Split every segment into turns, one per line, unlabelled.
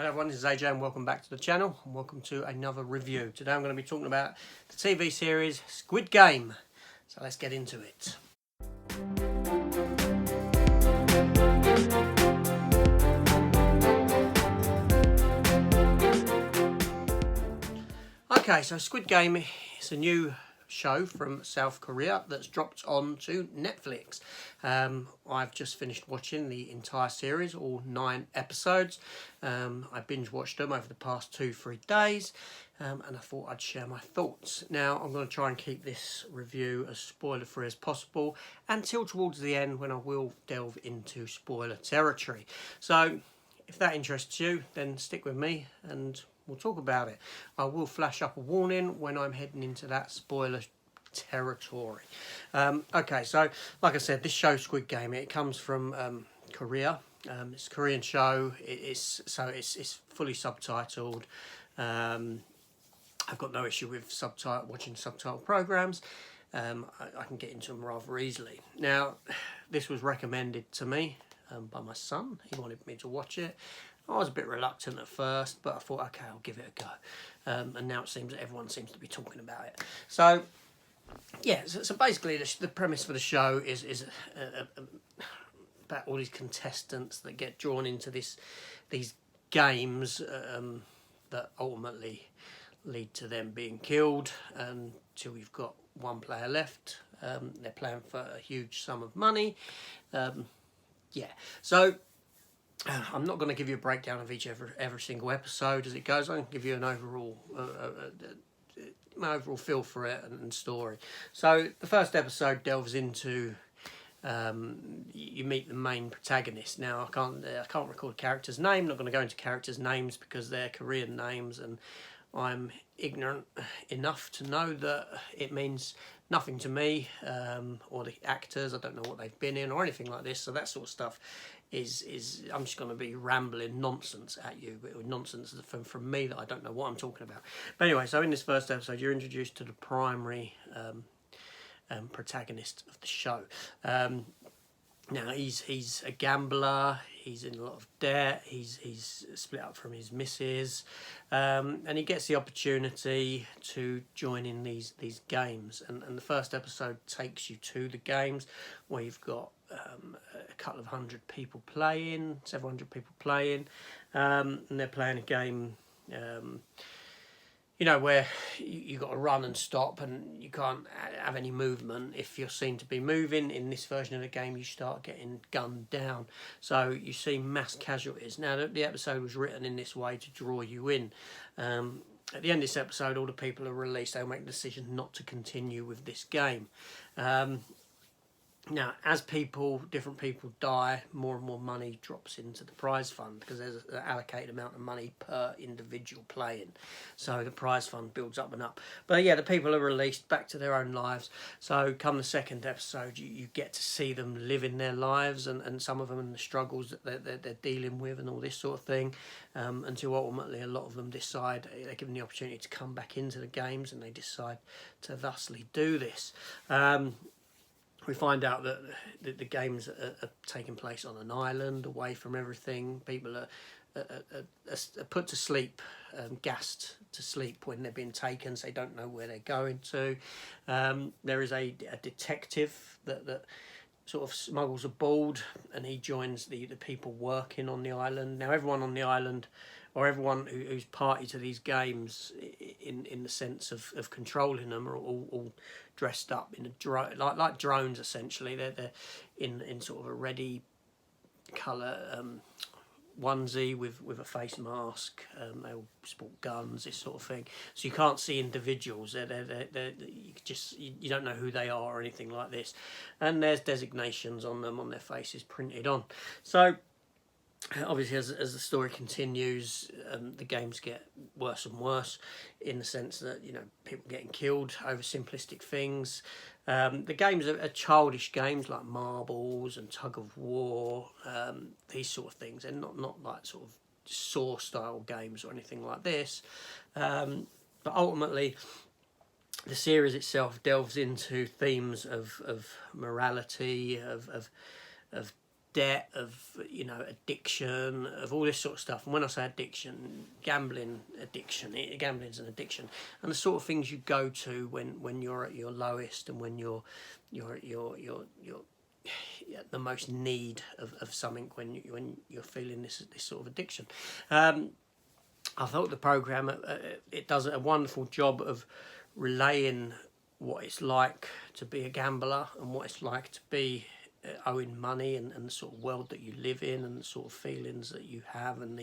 Hello everyone, this is AJ and welcome back to the channel and welcome to another review. Today I'm going to be talking about the TV series Squid Game. So let's get into it. Okay, so Squid Game is a new show from South Korea that's dropped onto Netflix. I've just finished watching the entire series, all 9 episodes. I binge watched them over the past 2-3 days, and I thought I'd share my thoughts. Now I'm going to try and keep this review as spoiler free as possible until towards the end, when I will delve into spoiler territory. So if that interests you, then stick with me and we'll talk about it. I will flash up a warning when I'm heading into that spoiler territory. Okay, so like I said, this show Squid Game, it comes from Korea. It's a Korean show. It's fully subtitled. I've got no issue with watching subtitle programs. I can get into them rather easily. Now, this was recommended to me by my son. He wanted me to watch it. I was a bit reluctant at first, but I thought, okay, I'll give it a go. And now it seems that everyone seems to be talking about it. So, yeah, so basically the premise for the show is about all these contestants that get drawn into these games that ultimately lead to them being killed until you've got one player left. They're playing for a huge sum of money. Yeah, so I'm not going to give you a breakdown of every single episode as it goes. I'm going to give you an overall my overall feel for it and story. So the first episode delves into you meet the main protagonist. Now I can't recall the character's name. I'm not going to go into characters' names because they're Korean names, and I'm ignorant enough to know that it means nothing to me, or the actors. I don't know what they've been in or anything like this. So that sort of stuff is I'm just going to be rambling nonsense at you, but nonsense from me that I don't know what I'm talking about. But anyway, so in this first episode, you're introduced to the primary protagonist of the show. Now he's a gambler. He's in a lot of debt. He's split up from his missus, and he gets the opportunity to join in these games. And the first episode takes you to the games where you've got a couple of hundred people playing, several hundred people playing, and they're playing a game. You know, where you got to run and stop, and you can't have any movement. If you're seen to be moving in this version of the game, you start getting gunned down. So you see mass casualties. Now, the episode was written in this way to draw you in. At the end of this episode, all the people are released. They'll make the decision not to continue with this game. Now, as different people die, more and more money drops into the prize fund because there's an allocated amount of money per individual playing. So the prize fund builds up and up. But yeah, the people are released back to their own lives. So come the second episode, you get to see them living their lives and some of them and the struggles that they're dealing with and all this sort of thing, until ultimately a lot of them decide, they're given the opportunity to come back into the games and they decide to thusly do this. We find out that the games are taking place on an island, away from everything. People are put to sleep, gassed to sleep when they're being taken, so they don't know where they're going to. There is a detective that sort of smuggles aboard, and he joins the people working on the island. Now everyone on the island, or everyone who's party to these games in the sense of controlling them, are all dressed up in a drone, like drones essentially. They're in sort of a ready colour onesie with a face mask. They all sport guns, this sort of thing. So you can't see individuals. You don't know who they are or anything like this. And there's designations on them, on their faces, printed on. So obviously, as the story continues, the games get worse and worse, in the sense that, you know, people getting killed over simplistic things. The games are childish games like marbles and tug of war, these sort of things. They're not like sort of Saw style games or anything like this. But ultimately, the series itself delves into themes of morality, of debt, of addiction, of all this sort of stuff. And when I say addiction, gambling's an addiction, and the sort of things you go to when you're at your lowest, and when you're at the most need of something, when you're feeling this sort of addiction. I thought the programme it does a wonderful job of relaying what it's like to be a gambler, and what it's like to be owing money, and the sort of world that you live in, and the sort of feelings that you have, and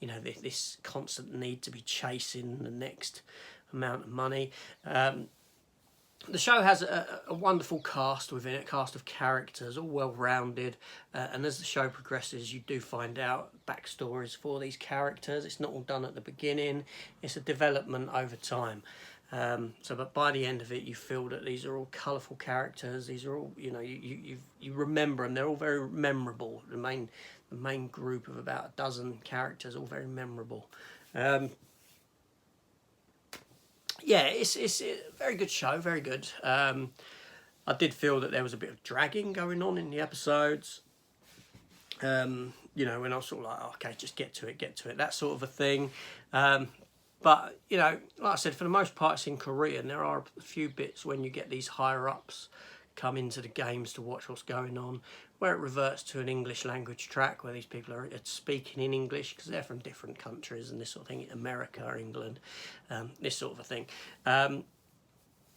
this constant need to be chasing the next amount of money. The show has a wonderful cast within it, cast of characters, all well-rounded, and as the show progresses, you do find out backstories for these characters. It's not all done at the beginning; it's a development over time. But by the end of it, you feel that these are all colourful characters. These are all, you remember them. They're all very memorable. The main group of about a dozen characters, all very memorable. Yeah, it's a very good show, very good. I did feel that there was a bit of dragging going on in the episodes. When I was sort of like, oh, okay, just get to it, that sort of a thing. But, like I said, for the most part, it's in Korean. There are a few bits when you get these higher-ups come into the games to watch what's going on, where it reverts to an English language track, where these people are speaking in English, because they're from different countries and this sort of thing, America, England, this sort of a thing.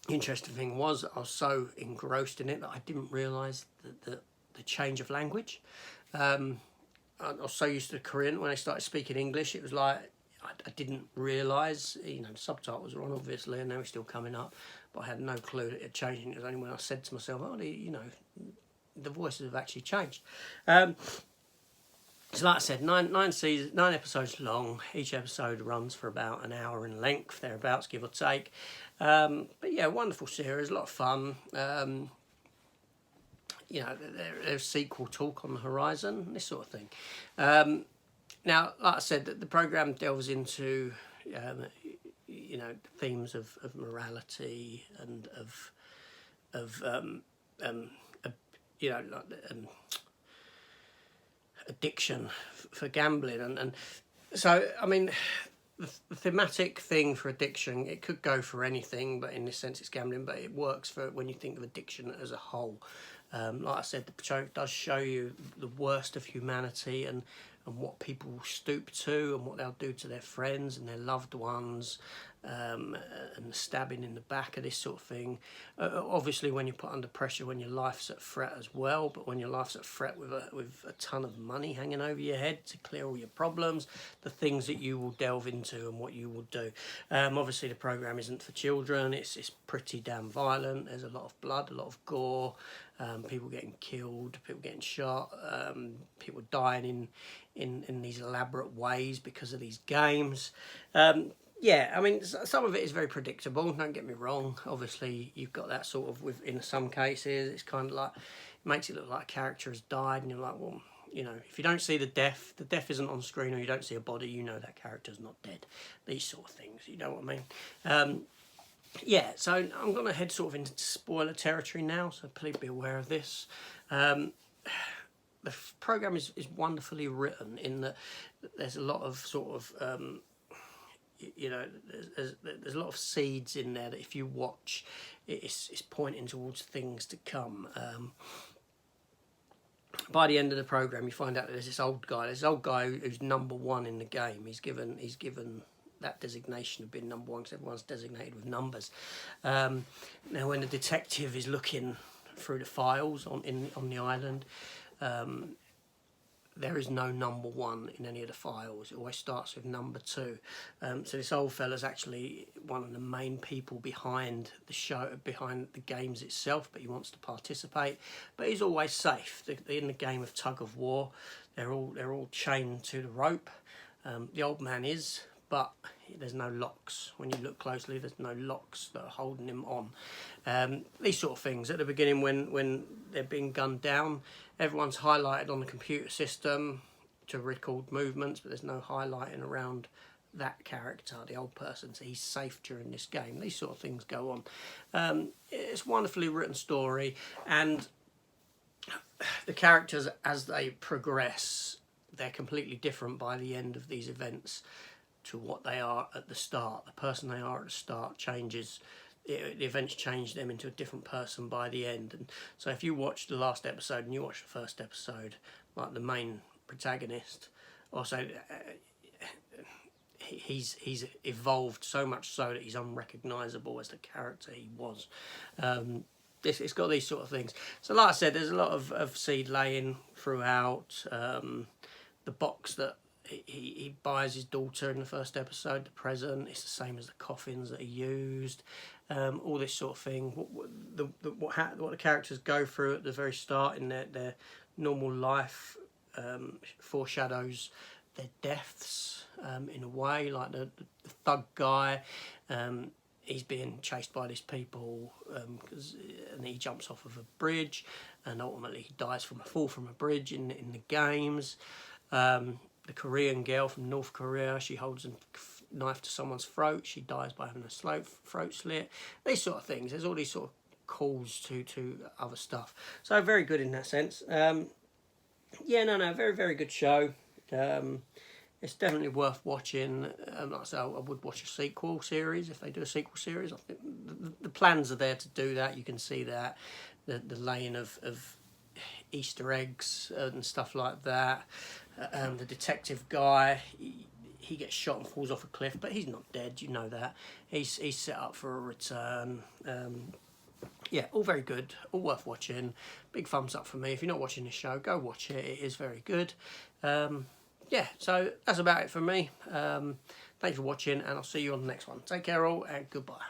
Interesting thing was, I was so engrossed in it that I didn't realise the change of language. I was so used to Korean, when I started speaking English, it was like, I didn't realise, the subtitles were on obviously, and they were still coming up, but I had no clue that it had changed. It was only when I said to myself, oh, the voices have actually changed. So like I said, nine episodes long. Each episode runs for about an hour in length, thereabouts, give or take. But yeah, wonderful series, a lot of fun. There's sequel talk on the horizon, this sort of thing. Now, like I said, the programme delves into, themes of morality and addiction for gambling, and so I mean, the thematic thing for addiction, it could go for anything, but in this sense, it's gambling. But it works for when you think of addiction as a whole. Like I said, the show does show you the worst of humanity, and what people will stoop to, and what they'll do to their friends and their loved ones, and the stabbing in the back of this sort of thing. Obviously, when you're put under pressure, when your life's at threat as well, but when your life's at threat with a ton of money hanging over your head to clear all your problems, the things that you will delve into and what you will do. Obviously, the programme isn't for children. It's pretty damn violent. There's a lot of blood, a lot of gore, people getting killed, people getting shot, people dying in these elaborate ways because of these games. Yeah, I mean, some of it is very predictable, don't get me wrong. Obviously, you've got that sort of, in some cases, it's kind of like, it makes it look like a character has died, and you're like, well, if you don't see the death isn't on screen, or you don't see a body, that character's not dead. These sort of things, you know what I mean? Yeah, so I'm going to head sort of into spoiler territory now, so please be aware of this. The programme is wonderfully written, in that there's a lot of sort of, there's a lot of seeds in there that if you watch, it's pointing towards things to come. By the end of the programme, you find out that there's this old guy who's number one in the game. He's given that designation of being number one, because everyone's designated with numbers. Now, when the detective is looking through the files on the island, there is no number one in any of the files. It always starts with number two. So this old fella's actually one of the main people behind the show, behind the games itself, but he wants to participate. But he's always safe. In the game of tug of war, they're all chained to the rope. The old man is, but there's no locks. When you look closely, there's no locks that are holding him on. These sort of things. At the beginning, when they're being gunned down, everyone's highlighted on the computer system to record movements, but there's no highlighting around that character, the old person, so he's safe during this game. These sort of things go on. It's a wonderfully written story, and the characters, as they progress, they're completely different by the end of these events to what they are at the start. The person they are at the start changes. The events change them into a different person by the end. And so if you watch the last episode and you watch the first episode, like the main protagonist, also he's evolved so much so that he's unrecognisable as the character he was. It's got these sort of things. So like I said, there's a lot of seed laying throughout. The box that he buys his daughter in the first episode, the present, it's the same as the coffins that he used. All this sort of thing. What the characters go through at the very start in their normal life foreshadows their deaths in a way. Like the thug guy, he's being chased by these people and he jumps off of a bridge, and ultimately he dies from a fall from a bridge in the games. The Korean girl from North Korea, she holds a knife to someone's throat, she dies by having a throat slit. These sort of things. There's all these sort of calls to other stuff. So very good in that sense. Very, very good show. It's definitely worth watching. Like I say, I would watch a sequel series if they do a sequel series. I think the plans are there to do that. You can see that the laying of Easter eggs and stuff like that. The detective guy, he gets shot and falls off a cliff, but he's not dead. You know that. He's set up for a return. Yeah, all very good, all worth watching. Big thumbs up for me. If you're not watching this show, go watch it. It is very good. Yeah, so that's about it from me. Thanks for watching, and I'll see you on the next one. Take care all, and goodbye.